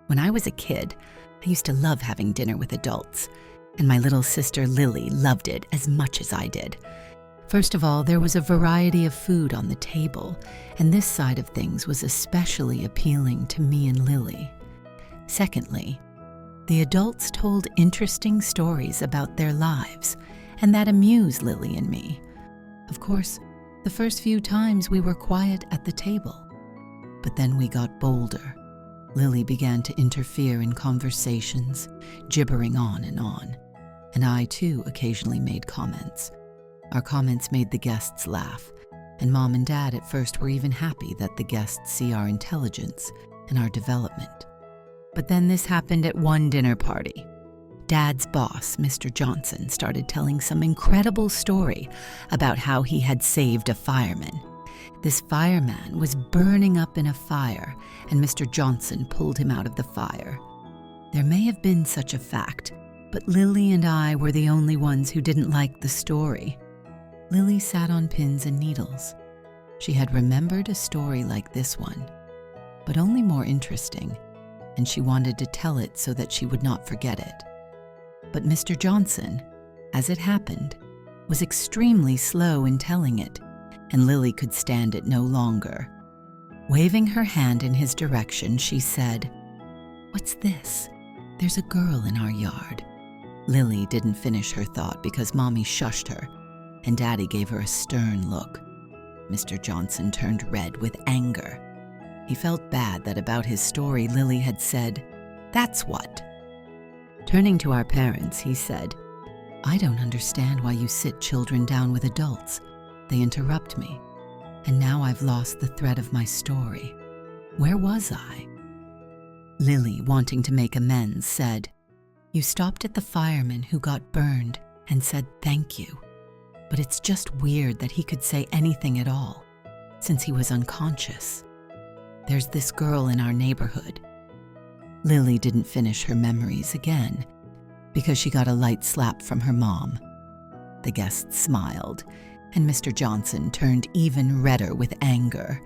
When I was a kid, I used to love having dinner with adults, and my little sister Lily loved it as much as I did. First of all, there was a variety of food on the table, and this side of things was especially appealing to me and Lily. Secondly, the adults told interesting stories about their lives, and that amused Lily and me. Of course, the first few times we were quiet at the table, but then we got bolder. Lily began to interfere in conversations, gibbering on, and I too occasionally made comments. Our comments made the guests laugh, and Mom and Dad at first were even happy that the guests see our intelligence and our development. But then this happened at one dinner party. Dad's boss, Mr. Johnson, started telling some incredible story about how he had saved a fireman. This fireman was burning up in a fire, and Mr. Johnson pulled him out of the fire. There may have been such a fact, but Lily and I were the only ones who didn't like the story. Lily sat on pins and needles. She had remembered a story like this one, but only more interesting, and she wanted to tell it so that she would not forget it. But Mr. Johnson, as it happened, was extremely slow in telling it, and Lily could stand it no longer. Waving her hand in his direction, she said, "What's this? There's a girl in our yard." Lily didn't finish her thought because Mommy shushed her, and Daddy gave her a stern look. Mr. Johnson turned red with anger. He felt bad that about his story Lily had said, "That's what." Turning to our parents, he said, "I don't understand why you sit children down with adults. They interrupt me, and now I've lost the thread of my story. Where was I?" Lily, wanting to make amends, said, "You stopped at the fireman who got burned and said thank you. But it's just weird that he could say anything at all, since he was unconscious. There's this girl in our neighborhood." Lily didn't finish her memories again because she got a light slap from her mom. The guests smiled, and Mr. Johnson turned even redder with anger.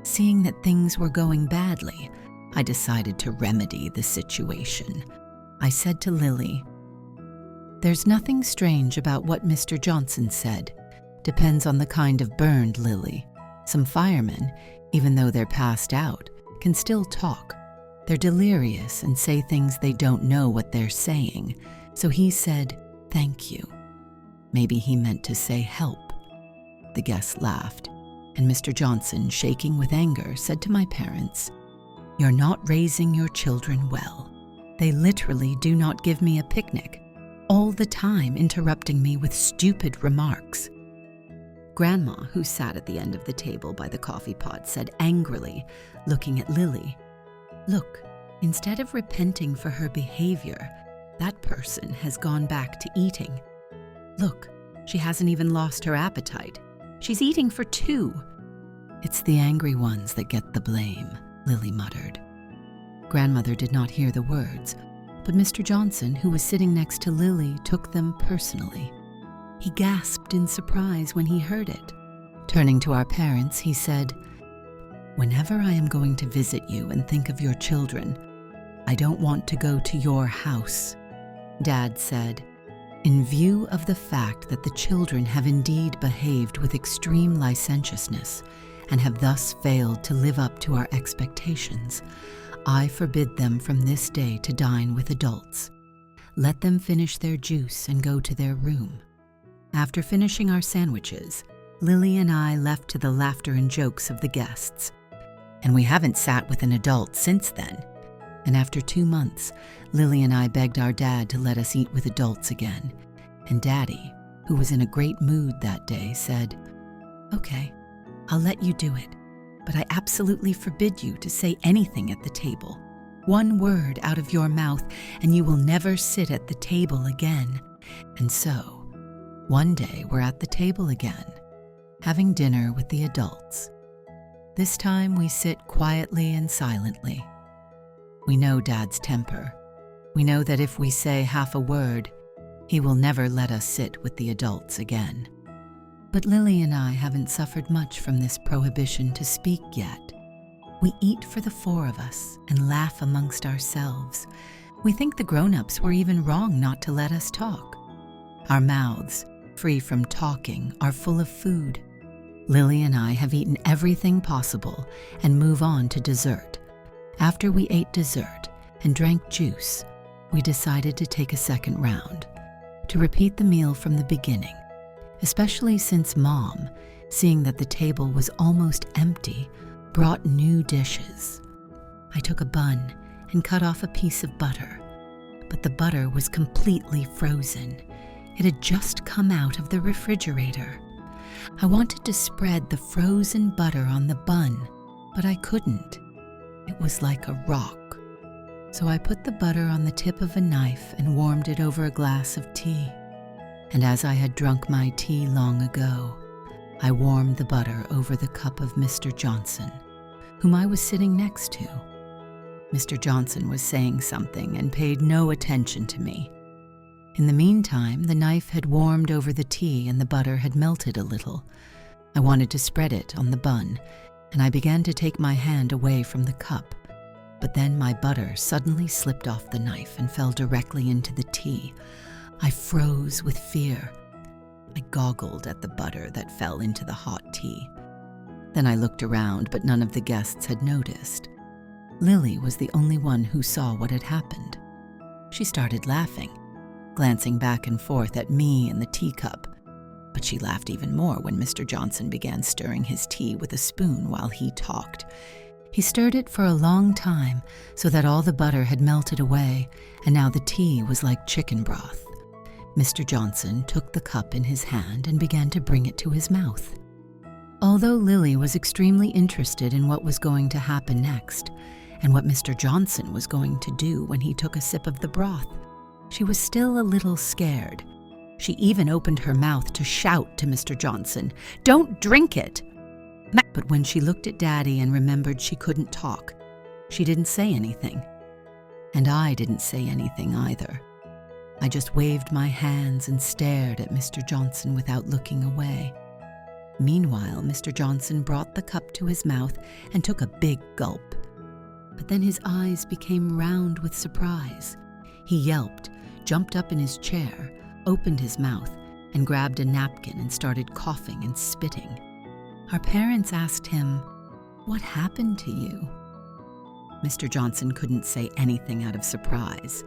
Seeing that things were going badly, I decided to remedy the situation. I said to Lily, "There's nothing strange about what Mr. Johnson said. Depends on the kind of burned, Lily. Some firemen, even though they're passed out, can still talk. They're delirious and say things they don't know what they're saying. So he said, 'Thank you.' Maybe he meant to say help." The guests laughed, and Mr. Johnson, shaking with anger, said to my parents, "You're not raising your children well. They literally do not give me a picnic, all the time interrupting me with stupid remarks." Grandma, who sat at the end of the table by the coffee pot, said angrily, looking at Lily, "Look, instead of repenting for her behavior, that person has gone back to eating. Look, she hasn't even lost her appetite. She's eating for two." "It's the angry ones that get the blame," Lily muttered. Grandmother did not hear the words, but Mr. Johnson, who was sitting next to Lily, took them personally. He gasped in surprise when he heard it. Turning to our parents, he said, "Whenever I am going to visit you and think of your children, I don't want to go to your house." Dad said, "In view of the fact that the children have indeed behaved with extreme licentiousness and have thus failed to live up to our expectations, I forbid them from this day to dine with adults. Let them finish their juice and go to their room." After finishing our sandwiches, Lily and I left to the laughter and jokes of the guests. And we haven't sat with an adult since then. And after 2 months, Lily and I begged our dad to let us eat with adults again. And Daddy, who was in a great mood that day, said, "Okay, I'll let you do it, but I absolutely forbid you to say anything at the table. One word out of your mouth, and you will never sit at the table again." And so, one day we're at the table again, having dinner with the adults. This time we sit quietly and silently. We know Dad's temper. We know that if we say half a word, he will never let us sit with the adults again. But Lily and I haven't suffered much from this prohibition to speak yet. We eat for the four of us and laugh amongst ourselves. We think the grown-ups were even wrong not to let us talk. Our mouths, free from talking, are full of food. Lily and I have eaten everything possible and move on to dessert. After we ate dessert and drank juice, we decided to take a second round, to repeat the meal from the beginning, especially since Mom, seeing that the table was almost empty, brought new dishes. I took a bun and cut off a piece of butter, but the butter was completely frozen. It had just come out of the refrigerator. I wanted to spread the frozen butter on the bun, but I couldn't. It was like a rock. So I put the butter on the tip of a knife and warmed it over a glass of tea. And as I had drunk my tea long ago, I warmed the butter over the cup of Mr. Johnson, whom I was sitting next to. Mr. Johnson was saying something and paid no attention to me. In the meantime, the knife had warmed over the tea and the butter had melted a little. I wanted to spread it on the bun, and I began to take my hand away from the cup. But then my butter suddenly slipped off the knife and fell directly into the tea. I froze with fear. I goggled at the butter that fell into the hot tea. Then I looked around, but none of the guests had noticed. Lily was the only one who saw what had happened. She started laughing, glancing back and forth at me and the teacup. But she laughed even more when Mr. Johnson began stirring his tea with a spoon while he talked. He stirred it for a long time so that all the butter had melted away, and now the tea was like chicken broth. Mr. Johnson took the cup in his hand and began to bring it to his mouth. Although Lily was extremely interested in what was going to happen next, and what Mr. Johnson was going to do when he took a sip of the broth, she was still a little scared. She even opened her mouth to shout to Mr. Johnson, "Don't drink it!" But when she looked at Daddy and remembered she couldn't talk, she didn't say anything. And I didn't say anything either. I just waved my hands and stared at Mr. Johnson without looking away. Meanwhile, Mr. Johnson brought the cup to his mouth and took a big gulp. But then his eyes became round with surprise. He yelped, jumped up in his chair, opened his mouth, and grabbed a napkin and started coughing and spitting. Our parents asked him, "What happened to you?" Mr. Johnson couldn't say anything out of surprise.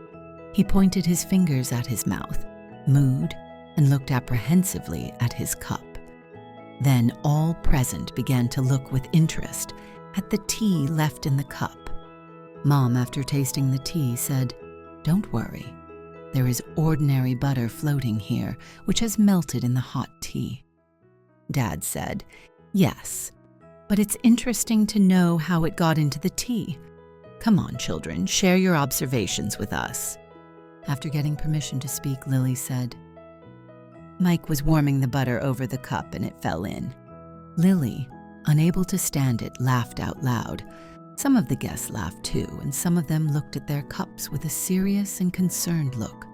He pointed his fingers at his mouth, mooed, and looked apprehensively at his cup. Then all present began to look with interest at the tea left in the cup. Mom, after tasting the tea, said, "Don't worry. There is ordinary butter floating here, which has melted in the hot tea." Dad said, "Yes, but it's interesting to know how it got into the tea. Come on, children, share your observations with us." After getting permission to speak, Lily said, "Mike was warming the butter over the cup and it fell in." Lily, unable to stand it, laughed out loud. Some of the guests laughed too, and some of them looked at their cups with a serious and concerned look.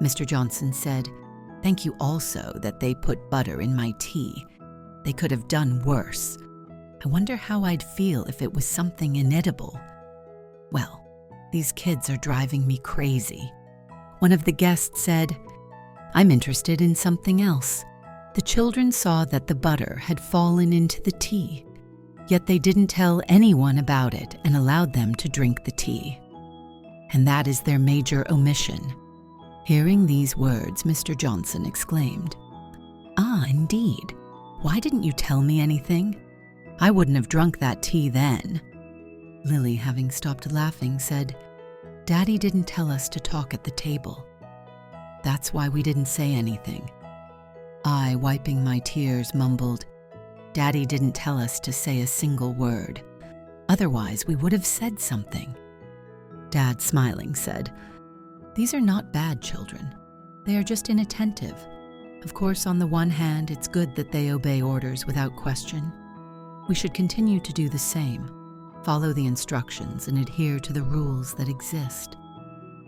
Mr. Johnson said, "Thank you also that they put butter in my tea. They could have done worse. I wonder how I'd feel if it was something inedible. Well, these kids are driving me crazy." One of the guests said, "I'm interested in something else. The children saw that the butter had fallen into the tea, yet they didn't tell anyone about it and allowed them to drink the tea. And that is their major omission." Hearing these words, Mr. Johnson exclaimed, "Ah, indeed. Why didn't you tell me anything? I wouldn't have drunk that tea then." Lily, having stopped laughing, said, "Daddy didn't tell us to talk at the table. That's why we didn't say anything." I, wiping my tears, mumbled, "Daddy didn't tell us to say a single word. Otherwise, we would have said something." Dad, smiling, said, "These are not bad children. They are just inattentive. Of course, on the one hand, it's good that they obey orders without question. We should continue to do the same, follow the instructions and adhere to the rules that exist.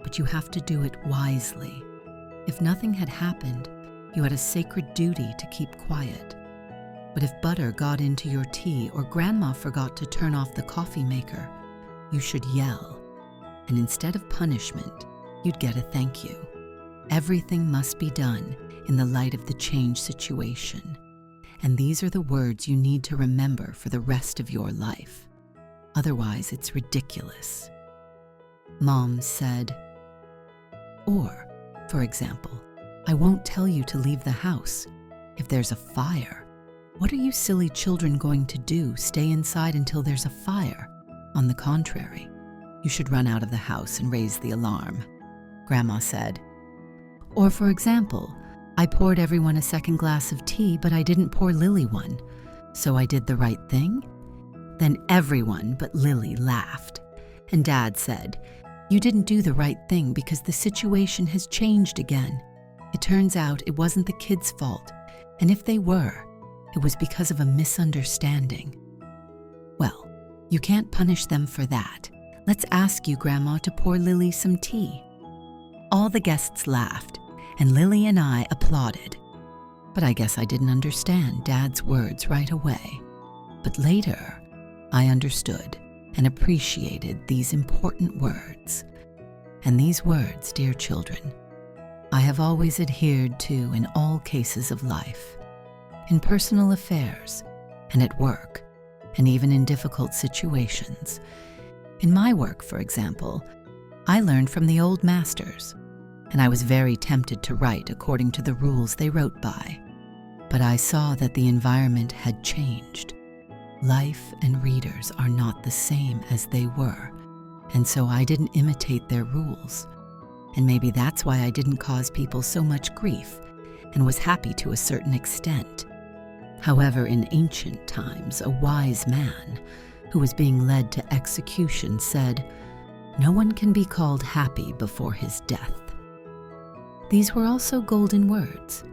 But you have to do it wisely. If nothing had happened, you had a sacred duty to keep quiet. But if butter got into your tea or Grandma forgot to turn off the coffee maker, you should yell. And instead of punishment, you'd get a thank you. Everything must be done in the light of the changed situation. And these are the words you need to remember for the rest of your life. Otherwise, it's ridiculous. Mom said, or, for example, I won't tell you to leave the house. If there's a fire, what are you silly children going to do? Stay inside until there's a fire? On the contrary, you should run out of the house and raise the alarm, Grandma said. Or, for example, I poured everyone a second glass of tea, but I didn't pour Lily one. So I did the right thing? Then everyone but Lily laughed. And Dad said, you didn't do the right thing because the situation has changed again. It turns out it wasn't the kids' fault. And if they were, it was because of a misunderstanding. Well, you can't punish them for that. Let's ask you, Grandma, to pour Lily some tea. All the guests laughed, and Lily and I applauded. But I guess I didn't understand Dad's words right away. But later, I understood and appreciated these important words. And these words, dear children, I have always adhered to in all cases of life, in personal affairs and at work, and even in difficult situations. In my work, for example, I learned from the old masters, and I was very tempted to write according to the rules they wrote by. But I saw that the environment had changed. Life and readers are not the same as they were, and so I didn't imitate their rules. And maybe that's why I didn't cause people so much grief and was happy to a certain extent. However, in ancient times, a wise man who was being led to execution said, "No one can be called happy before his death." These were also golden words,